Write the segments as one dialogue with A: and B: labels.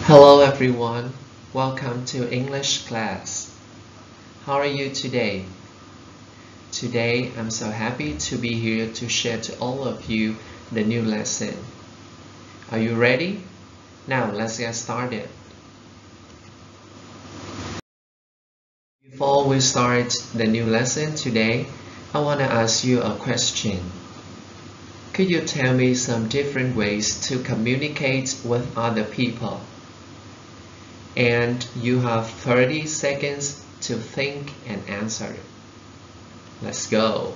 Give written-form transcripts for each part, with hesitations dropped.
A: Hello everyone, welcome to English class. How are you today? Today I'm so happy to be here to share to all of you the new lesson. Are you ready? Now let's get started. Before we start the new lesson today, I want to ask you a question. Could you tell me some different ways to communicate with other people? And you have 30 seconds to think and answer. Let's go.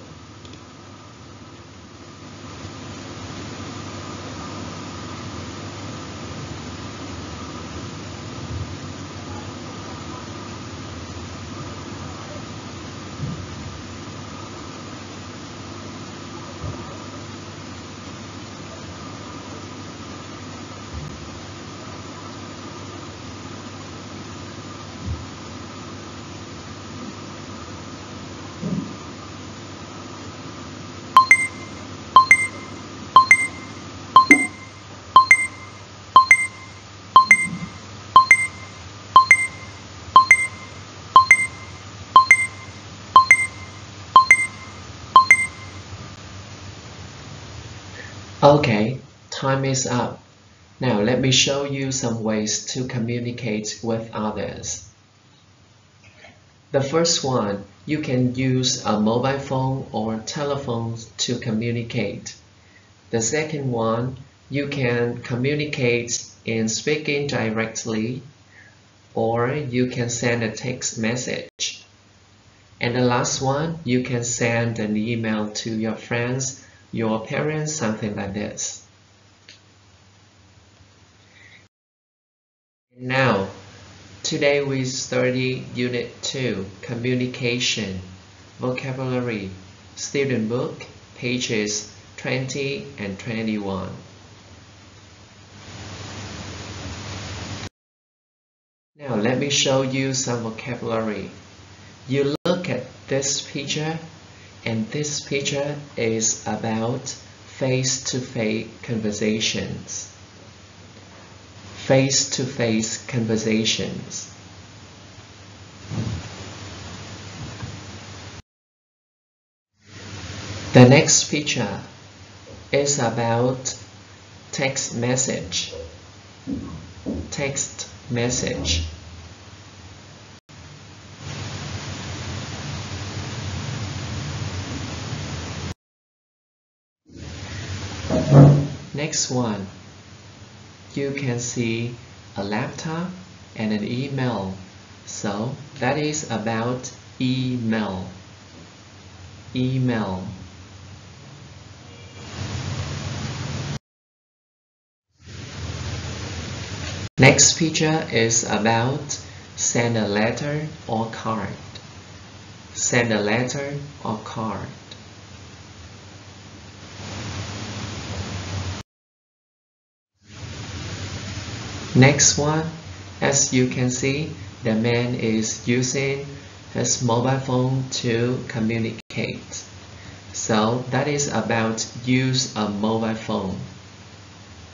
A: Okay, time is up. Now let me show you some ways to communicate with others. The first one, you can use a mobile phone or telephone to communicate. The second one, you can communicate in speaking directly, or you can send a text message. And the last one, you can send an email to your friends, your parents, something like this. Now, today we study Unit 2, Communication, Vocabulary, Student Book, pages 20 and 21. Now let me show you some vocabulary. You look at this picture, and this picture is about face-to-face conversations. Face-to-face conversations. The next picture is about text message. Text message. Next one, you can see a laptop and an email. So that is about email. Email. Next picture is about send a letter or card. Send a letter or card. Next one, as you can see, the man is using his mobile phone to communicate. So that is about use a mobile phone.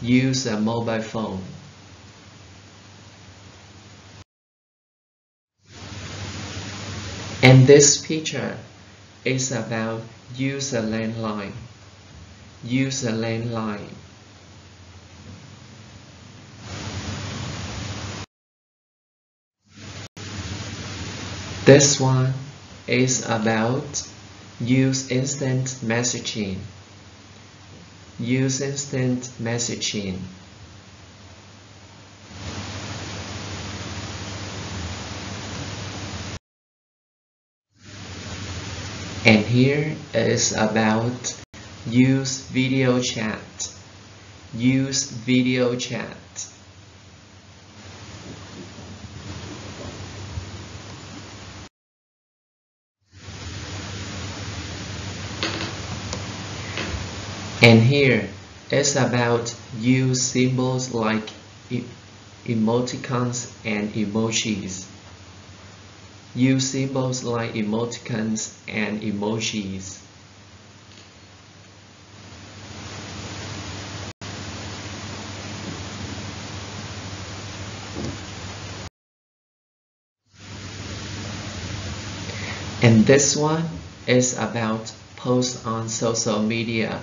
A: Use a mobile phone. And this picture is about use a landline. Use a landline. This one is about use instant messaging. Use instant messaging. And here is about use video chat. Use video chat. And here is about use symbols like emoticons and emojis. Use symbols like emoticons and emojis. And this one is about post on social media.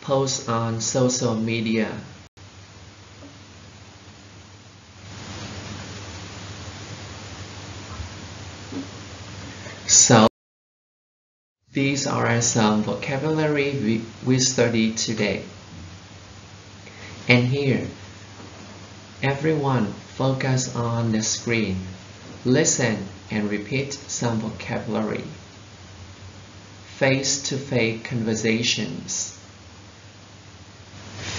A: Post on social media. So these are some vocabulary we studied today. And here, everyone focus on the screen. Listen and repeat some vocabulary. Face-to-face conversations.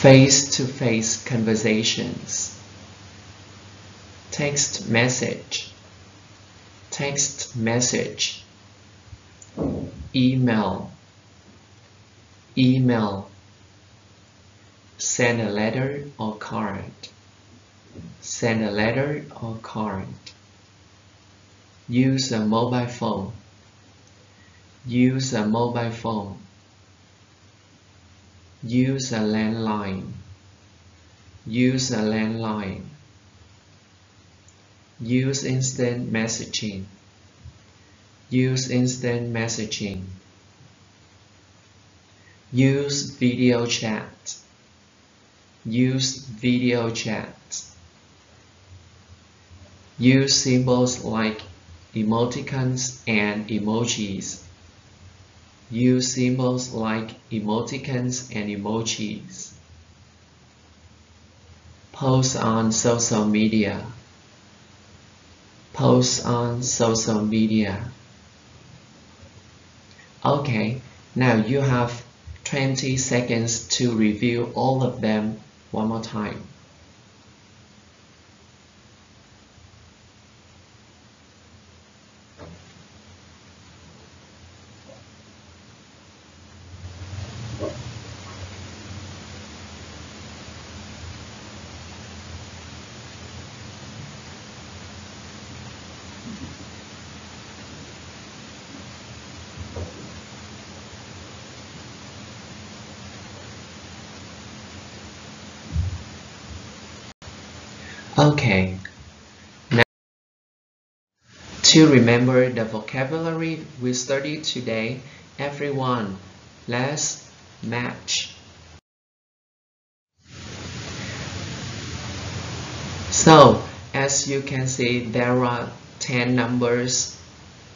A: Face-to-face conversations. Text message. Text message. Email. Email. Send a letter or card. Send a letter or card. Use a mobile phone. Use a mobile phone. Use a landline. Use a landline. Use instant messaging. Use instant messaging. Use video chat. Use video chat. Use symbols like emoticons and emojis. Use symbols like emoticons and emojis. Post on social media. Post on social media. Okay, now you have 20 seconds to review all of them one more time. Okay, now to remember the vocabulary we studied today, everyone, let's match. So, as you can see, there are 10 numbers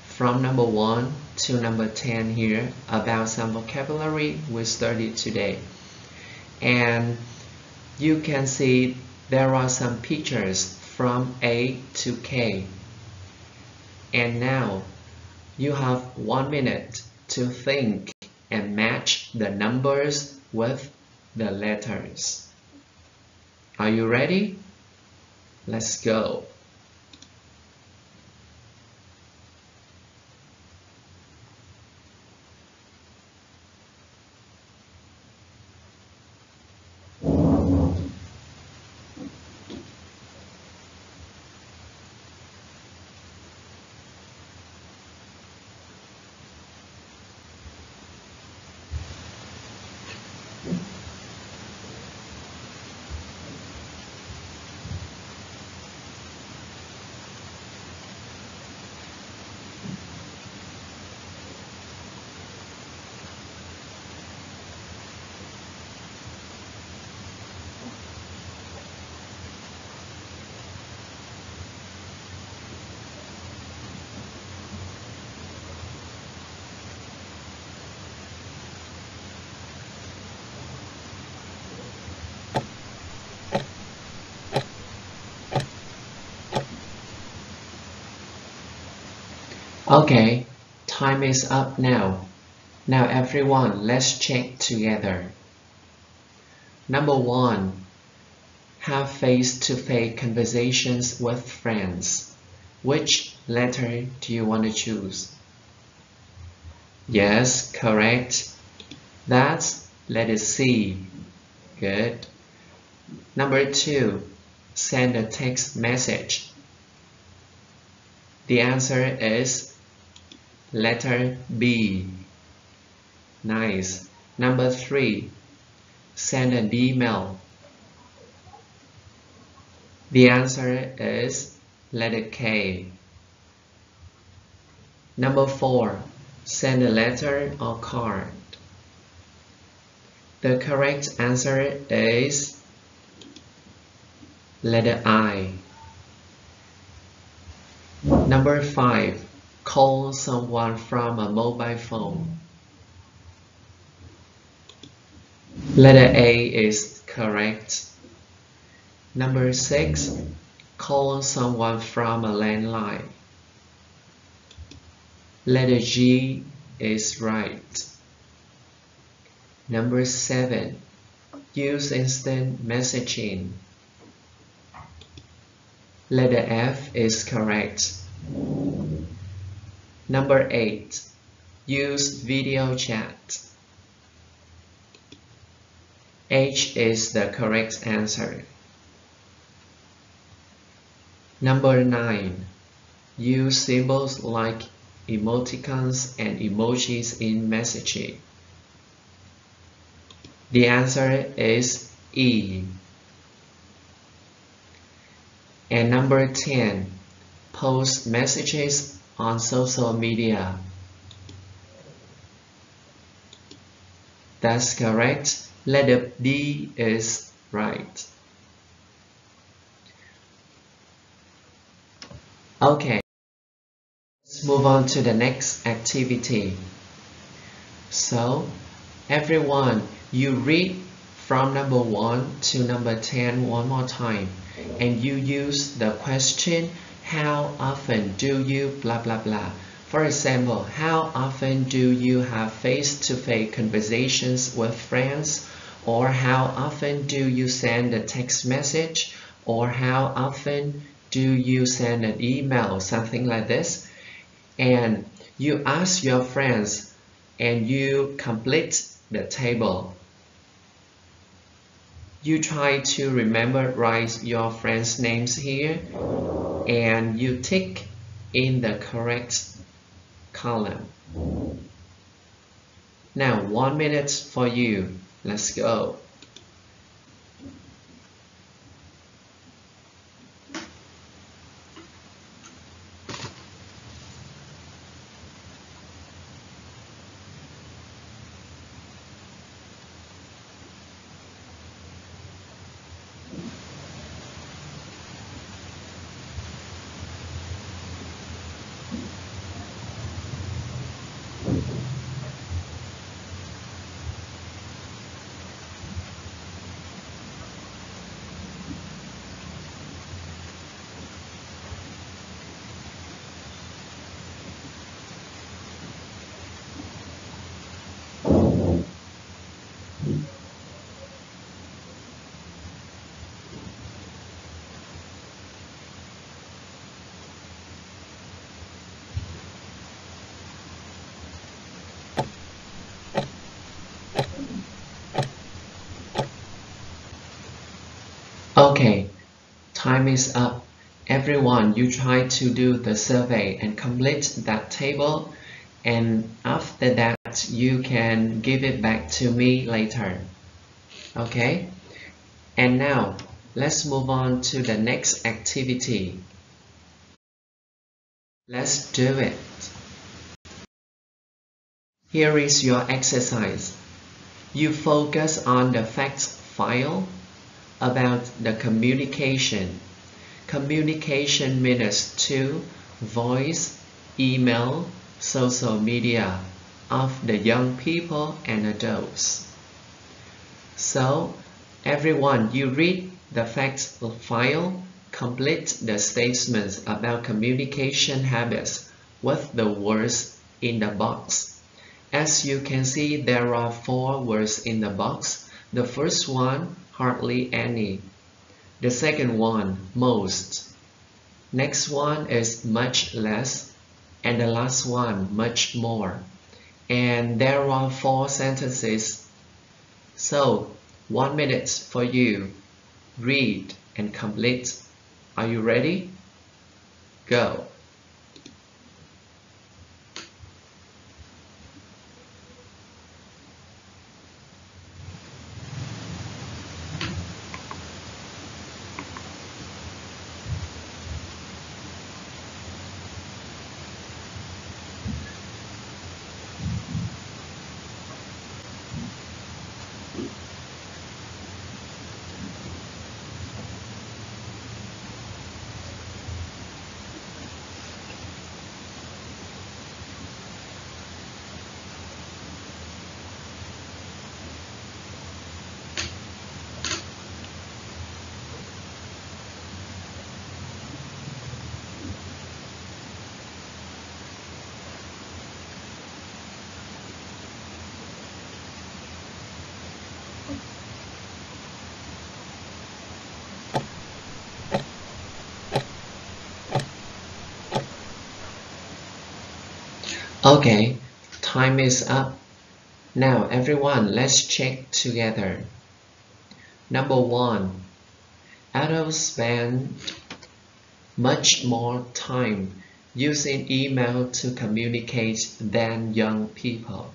A: from number 1 to number 10 here about some vocabulary we studied today. And you can see there are some pictures from A to K. And now you have 1 minute to think and match the numbers with the letters. Are you ready? Let's go. Okay, time is up now. Now everyone, let's check together. Number 1, have face-to-face conversations with friends. Which letter do you want to choose? Yes, correct. That's letter C. Good. Number 2, send a text message. The answer is letter B. Nice. Number 3, send an email. The answer is letter K. Number 4. Send a letter or card. The correct answer is letter I. Number 5. Call someone from a mobile phone. Letter A is correct. Number 6. Call someone from a landline. Letter G is right. Number 7. Use instant messaging. Letter F is correct. Number 8. Use video chat. H is the correct answer. Number 9. Use symbols like emoticons and emojis in messaging. The answer is E. And number 10. Post messages on social media. That's correct. Letter D is right. Okay, let's move on to the next activity. So, everyone, you read from number 1 to number 10 one more time, and you use the question, how often do you blah blah blah. For example, how often do you have face-to-face conversations with friends? Or how often do you send a text message? Or how often do you send an email? Something like this. And you ask your friends and you complete the table. You try to remember, write your friends' names here, and you tick in the correct column. Now 1 minute for you. Let's go. Okay, time is up. Everyone, you try to do the survey and complete that table, and after that you can give it back to me later. Okay? And now let's move on to the next activity. Let's do it. Here is your exercise. You focus on the facts file about the communication. Communication minutes to voice, email, social media of the young people and adults. So, everyone, you read the facts file, complete the statements about communication habits with the words in the box. As you can see, there are 4 words in the box. The first one, hardly any. The second one, most. Next one is much less. And the last one, much more. And there are 4 sentences. So, 1 minute for you. Read and complete. Are you ready? Go. Okay, time is up. Now everyone, let's check together. Number 1. Adults spend much more time using email to communicate than young people.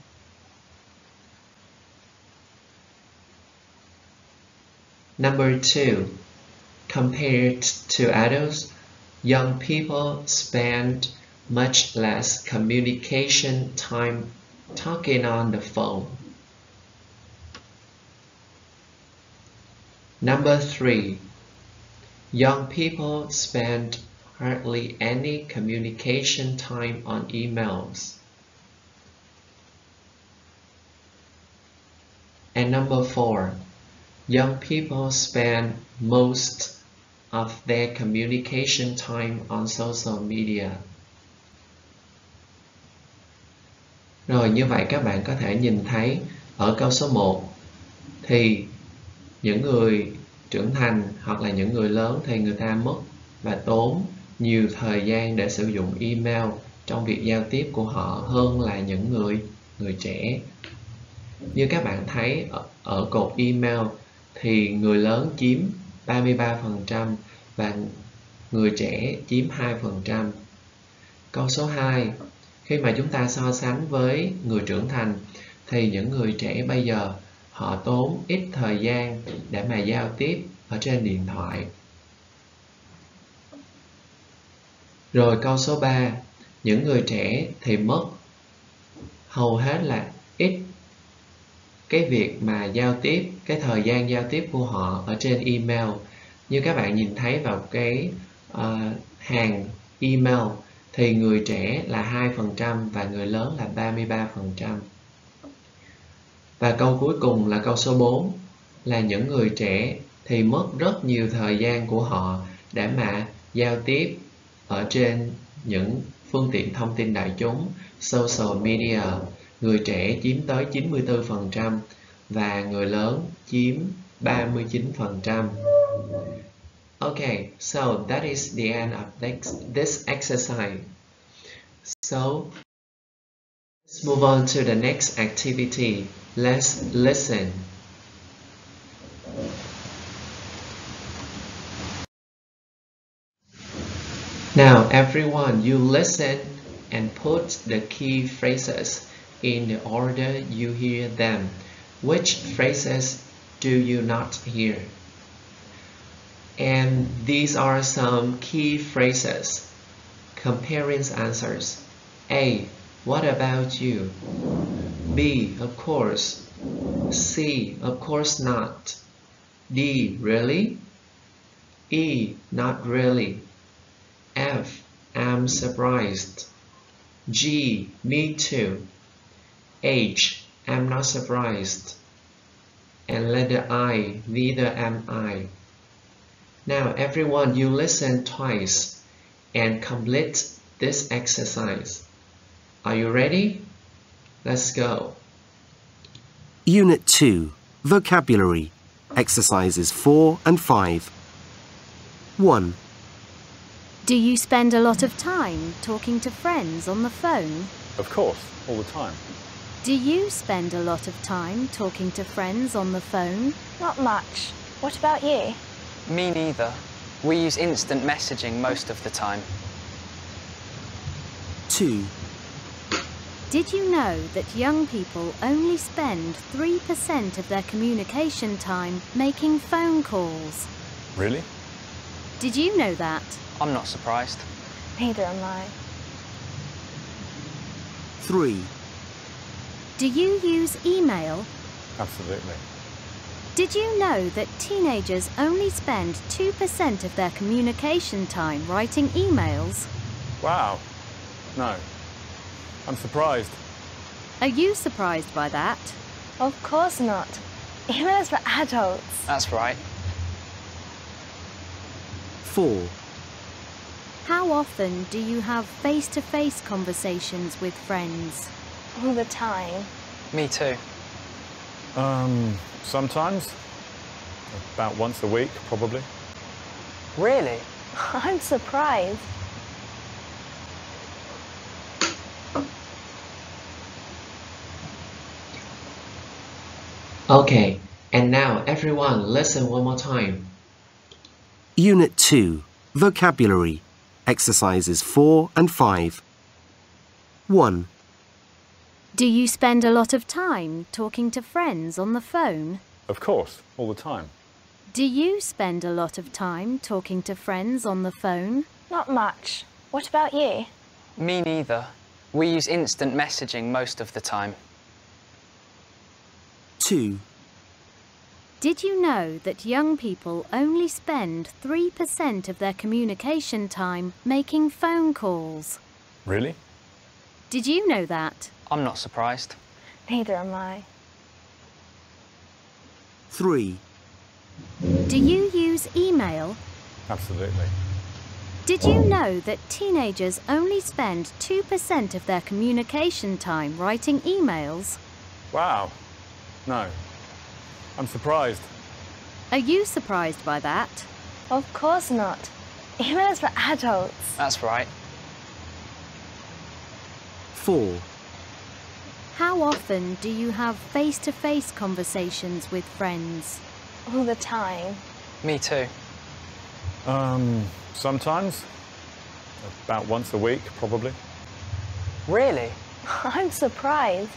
A: Number 2. Compared to adults, young people spend much less communication time talking on the phone. Number 3. Young people spend hardly any communication time on emails. And number 4. Young people spend most of their communication time on social media. Rồi như vậy các bạn có thể nhìn thấy ở câu số 1 thì những người trưởng thành hoặc là những người lớn thì người ta mất và tốn nhiều thời gian để sử dụng email trong việc giao tiếp của họ hơn là những người trẻ. Như các bạn thấy ở cột email thì người lớn chiếm 33% và người trẻ chiếm 2%. Câu số 2, khi mà chúng ta so sánh với người trưởng thành thì những người trẻ bây giờ họ tốn ít thời gian để mà giao tiếp ở trên điện thoại. Rồi câu số 3, những người trẻ thì mất hầu hết là ít cái việc mà giao tiếp, cái thời gian giao tiếp của họ ở trên email. Như các bạn nhìn thấy vào cái hàng email thì người trẻ là 2% và người lớn là 33%. Và câu cuối cùng là câu số 4 là những người trẻ thì mất rất nhiều thời gian của họ để mà giao tiếp ở trên những phương tiện thông tin đại chúng, social media. Người trẻ chiếm tới 94% và người lớn chiếm 39%. Okay, so that is the end of this exercise. So let's move on to the next activity. Let's listen. Now everyone, you listen and put the key phrases in the order you hear them. Which phrases do you not hear? And these are some key phrases. Comparing answers. A. What about you? B. Of course. C. Of course not. D. Really? E. Not really. F. I'm surprised. G. Me too. H. I'm not surprised. And letter I. Neither am I. Now everyone, you listen twice and complete this exercise. Are you ready? Let's go.
B: Unit 2. Vocabulary. Exercises 4 and 5. 1.
C: Do you spend a lot of time talking to friends on the phone?
D: Of course, all the time.
C: Do you spend a lot of time talking to friends on the phone?
E: Not much. What about you?
F: Me neither. We use instant messaging most of the time.
B: 2.
C: Did you know that young people only spend 3% of their communication time making phone calls?
D: Really?
C: Did you know that?
F: I'm not surprised.
E: Neither am I.
B: 3.
C: Do you use email?
D: Absolutely.
C: Did you know that teenagers only spend 2% of their communication time writing emails?
D: Wow. No. I'm surprised.
C: Are you surprised by that?
E: Of course not. Email is for adults.
F: That's right.
B: 4.
C: How often do you have face-to-face conversations with friends?
E: All the time.
F: Me too.
D: Sometimes. About once a week, probably.
F: Really?
E: I'm surprised.
A: Okay, and now everyone listen one more time.
B: Unit 2, Vocabulary, Exercises 4 and 5. 1,
C: Do you spend a lot of time talking to friends on the phone?
D: Of course, all the time.
C: Do you spend a lot of time talking to friends on the phone?
E: Not much. What about you?
F: Me neither. We use instant messaging most of the time.
B: 2,
C: Did you know that young people only spend 3% of their communication time making phone calls?
D: Really?
C: Did you know that?
F: I'm not surprised.
E: Neither am I.
B: 3,
C: Do you use email?
D: Absolutely.
C: Did you know that teenagers only spend 2% of their communication time writing emails?
D: Wow. No. I'm surprised.
C: Are you surprised by that?
E: Of course not. Email is for adults.
F: That's right.
B: 4,
C: How often do you have face-to-face conversations with friends?
E: All the time.
F: Me too.
D: Sometimes. About once a week, probably.
F: Really?
E: I'm surprised.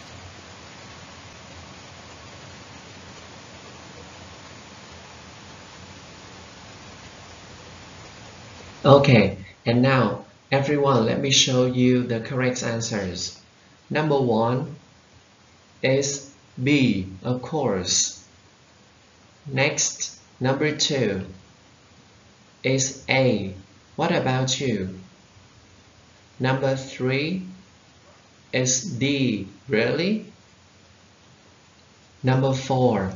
A: Okay, and now everyone let me show you the correct answers. Number 1 is B, of course. Next, number 2 is A. What about you? Number 3 is D, really? Number 4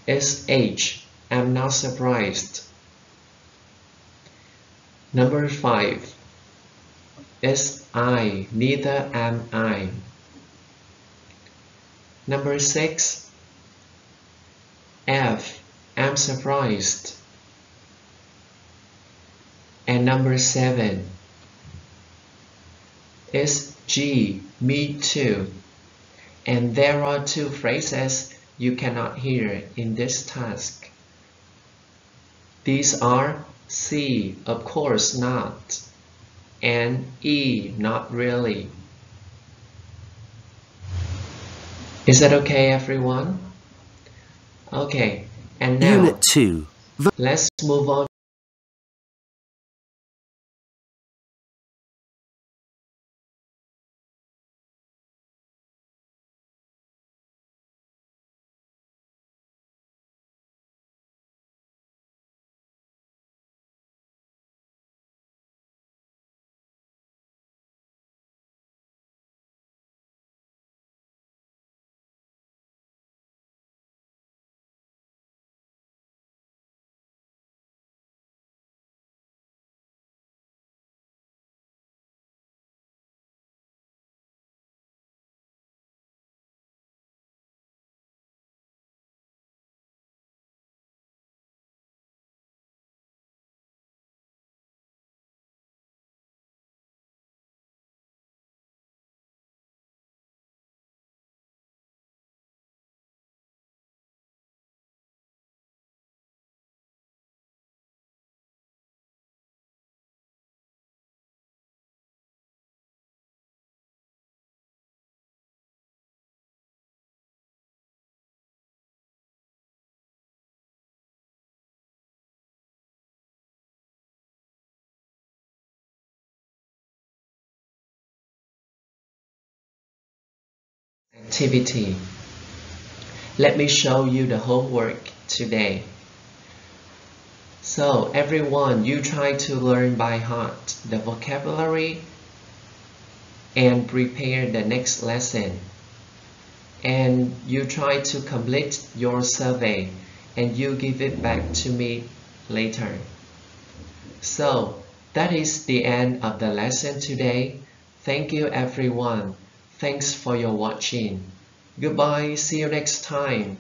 A: is H, I'm not surprised. Number 5 is I, neither am I. Number 6, F, I'm surprised. And number 7 is G, me too. And there are 2 phrases you cannot hear in this task. These are C, of course not, and E, not really. Is that okay, everyone? Okay, and now
B: Unit 2,
A: let's move on. Activity. Let me show you the homework today. So everyone, you try to learn by heart the vocabulary and prepare the next lesson. And you try to complete your survey and you give it back to me later. So that is the end of the lesson today. Thank you everyone. Thanks for your watching. Goodbye, see you next time.